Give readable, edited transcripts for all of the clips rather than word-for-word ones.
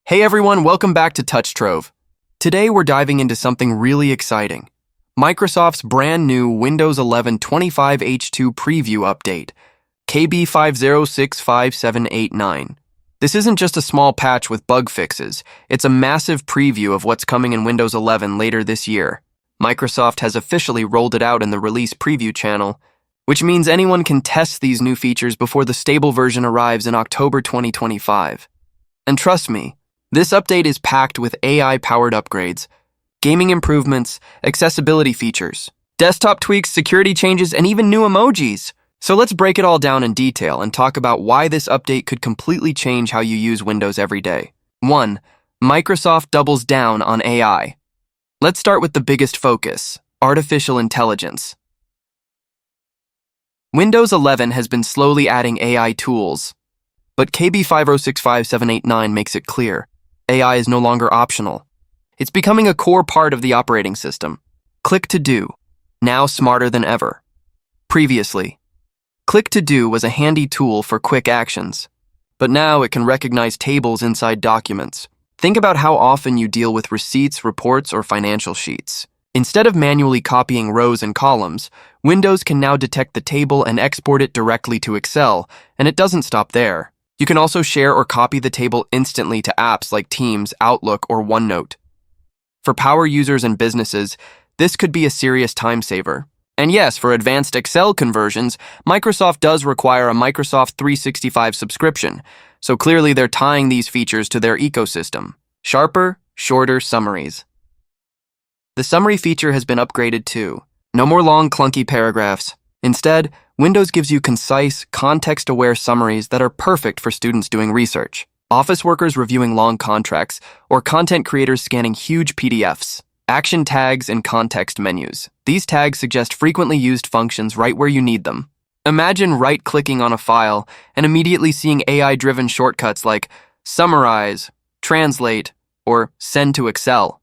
Hey everyone, welcome back to Trove. Today we're diving into something really exciting. Microsoft's brand new Windows 11 25H2 preview update, KB5065789. This isn't just a small patch with bug fixes, it's a massive preview of what's coming in Windows 11 later this year. Microsoft has officially rolled it out in the release preview channel, which means anyone can test these new features before the stable version arrives in October 2025. And trust me, this update is packed with AI-powered upgrades, gaming improvements, accessibility features, desktop tweaks, security changes, and even new emojis. So let's break it all down in detail and talk about why this update could completely change how you use Windows every day. 1. Microsoft doubles down on AI. Let's start with the biggest focus, artificial intelligence. Windows 11 has been slowly adding AI tools, but KB5065789 makes it clear. AI is no longer optional. It's becoming a core part of the operating system. Click to Do, now smarter than ever. Previously, Click to Do was a handy tool for quick actions, but now it can recognize tables inside documents. Think about how often you deal with receipts, reports, or financial sheets. Instead of manually copying rows and columns, Windows can now detect the table and export it directly to Excel, and it doesn't stop there. You can also share or copy the table instantly to apps like Teams, Outlook, or OneNote. For power users and businesses, this could be a serious time saver. And yes, for advanced Excel conversions, Microsoft does require a Microsoft 365 subscription, so clearly they're tying these features to their ecosystem. Sharper, shorter summaries. The summary feature has been upgraded too. No more long, clunky paragraphs. Instead, Windows gives you concise, context-aware summaries that are perfect for students doing research, office workers reviewing long contracts, or content creators scanning huge PDFs. Action tags and context menus. These tags suggest frequently used functions right where you need them. Imagine right-clicking on a file and immediately seeing AI-driven shortcuts like Summarize, Translate, or Send to Excel.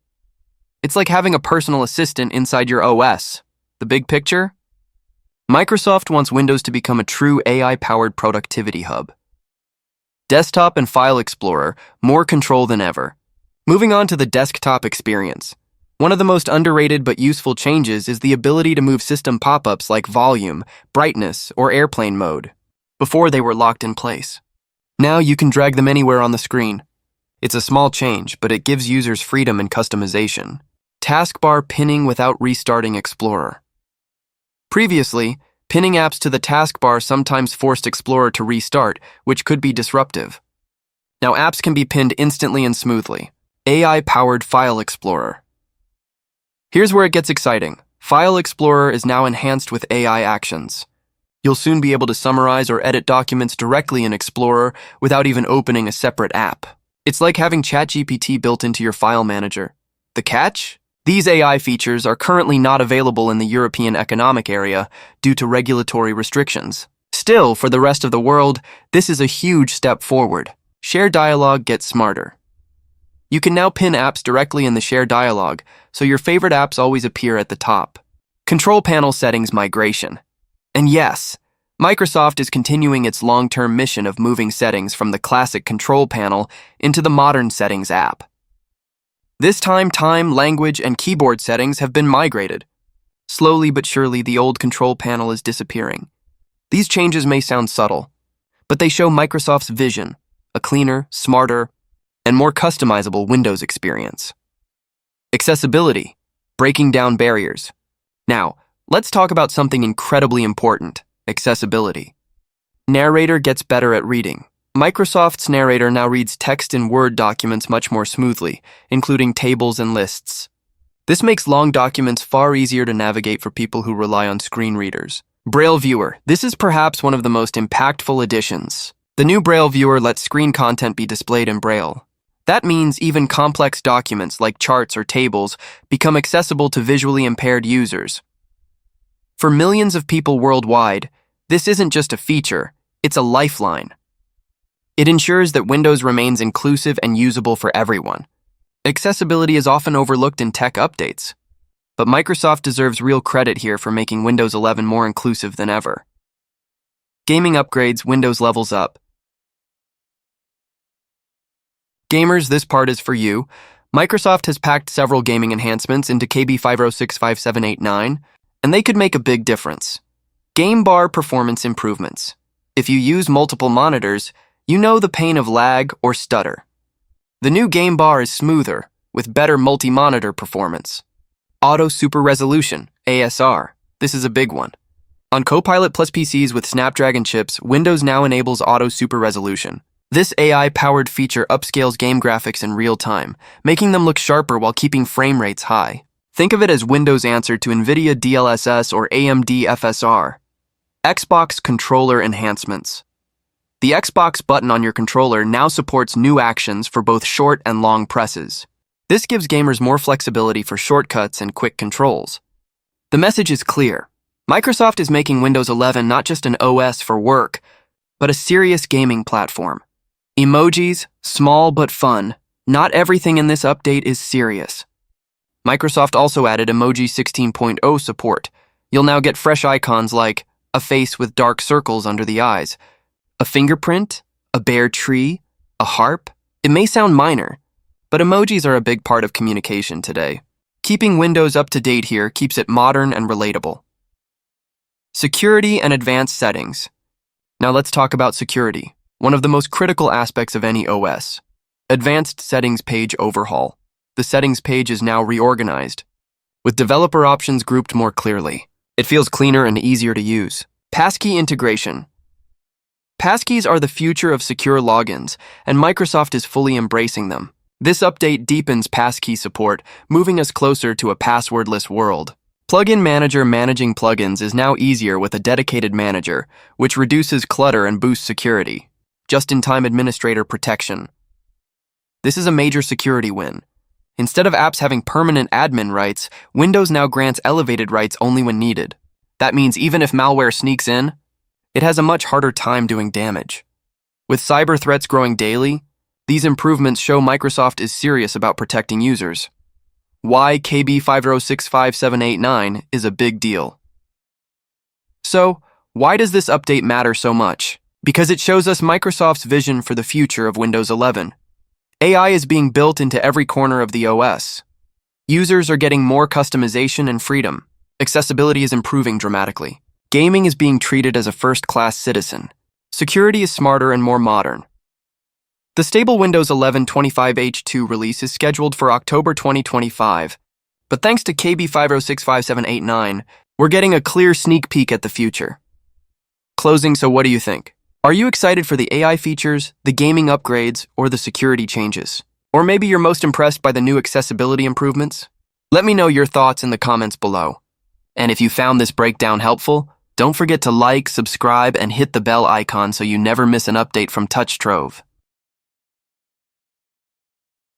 It's like having a personal assistant inside your OS. The big picture? Microsoft wants Windows to become a true AI-powered productivity hub. Desktop and File Explorer, more control than ever. Moving on to the desktop experience. One of the most underrated but useful changes is the ability to move system pop-ups like volume, brightness, or airplane mode. Before, they were locked in place. Now you can drag them anywhere on the screen. It's a small change, but it gives users freedom and customization. Taskbar pinning without restarting Explorer. Previously, pinning apps to the taskbar sometimes forced Explorer to restart, which could be disruptive. Now apps can be pinned instantly and smoothly. AI-powered File Explorer. Here's where it gets exciting. File Explorer is now enhanced with AI actions. You'll soon be able to summarize or edit documents directly in Explorer without even opening a separate app. It's like having ChatGPT built into your file manager. The catch? These AI features are currently not available in the European Economic Area due to regulatory restrictions. Still, for the rest of the world, this is a huge step forward. Share Dialog gets smarter. You can now pin apps directly in the Share Dialog, so your favorite apps always appear at the top. Control Panel Settings Migration. And yes, Microsoft is continuing its long-term mission of moving settings from the classic Control Panel into the modern Settings app. This time, language, and keyboard settings have been migrated. Slowly but surely, the old control panel is disappearing. These changes may sound subtle, but they show Microsoft's vision, a cleaner, smarter, and more customizable Windows experience. Accessibility, breaking down barriers. Now, let's talk about something incredibly important, accessibility. Narrator gets better at reading. Microsoft's Narrator now reads text in Word documents much more smoothly, including tables and lists. This makes long documents far easier to navigate for people who rely on screen readers. Braille Viewer. This is perhaps one of the most impactful additions. The new Braille Viewer lets screen content be displayed in Braille. That means even complex documents like charts or tables become accessible to visually impaired users. For millions of people worldwide, this isn't just a feature, it's a lifeline. It ensures that Windows remains inclusive and usable for everyone. Accessibility is often overlooked in tech updates, but Microsoft deserves real credit here for making Windows 11 more inclusive than ever. Gaming upgrades, Windows levels up. Gamers, this part is for you. Microsoft has packed several gaming enhancements into KB5065789, and they could make a big difference. Game bar performance improvements. If you use multiple monitors, you know the pain of lag or stutter. The new game bar is smoother, with better multi-monitor performance. Auto Super Resolution, ASR. This is a big one. On Copilot Plus PCs with Snapdragon chips, Windows now enables Auto Super Resolution. This AI-powered feature upscales game graphics in real time, making them look sharper while keeping frame rates high. Think of it as Windows' answer to NVIDIA DLSS or AMD FSR. Xbox controller enhancements. The Xbox button on your controller now supports new actions for both short and long presses. This gives gamers more flexibility for shortcuts and quick controls. The message is clear. Microsoft is making Windows 11 not just an OS for work, but a serious gaming platform. Emojis, small but fun. Not everything in this update is serious. Microsoft also added Emoji 16.0 support. You'll now get fresh icons like a face with dark circles under the eyes, a fingerprint, a bare tree, a harp. It may sound minor, but emojis are a big part of communication today. Keeping Windows up to date here keeps it modern and relatable. Security and advanced settings. Now let's talk about security, one of the most critical aspects of any OS. Advanced settings page overhaul. The settings page is now reorganized, with developer options grouped more clearly. It feels cleaner and easier to use. Passkey integration. Passkeys are the future of secure logins, and Microsoft is fully embracing them. This update deepens passkey support, moving us closer to a passwordless world. Plugin Manager managing plugins is now easier with a dedicated manager, which reduces clutter and boosts security. Just-in-time administrator protection. This is a major security win. Instead of apps having permanent admin rights, Windows now grants elevated rights only when needed. That means even if malware sneaks in, it has a much harder time doing damage. With cyber threats growing daily, these improvements show Microsoft is serious about protecting users. Why KB5065789 is a big deal. So, why does this update matter so much? Because it shows us Microsoft's vision for the future of Windows 11. AI is being built into every corner of the OS. Users are getting more customization and freedom. Accessibility is improving dramatically. Gaming is being treated as a first-class citizen. Security is smarter and more modern. The stable Windows 11 25H2 release is scheduled for October 2025, but thanks to KB5065789, we're getting a clear sneak peek at the future. Closing, so what do you think? Are you excited for the AI features, the gaming upgrades, or the security changes? Or maybe you're most impressed by the new accessibility improvements? Let me know your thoughts in the comments below. And if you found this breakdown helpful, don't forget to like, subscribe, and hit the bell icon so you never miss an update from Trove.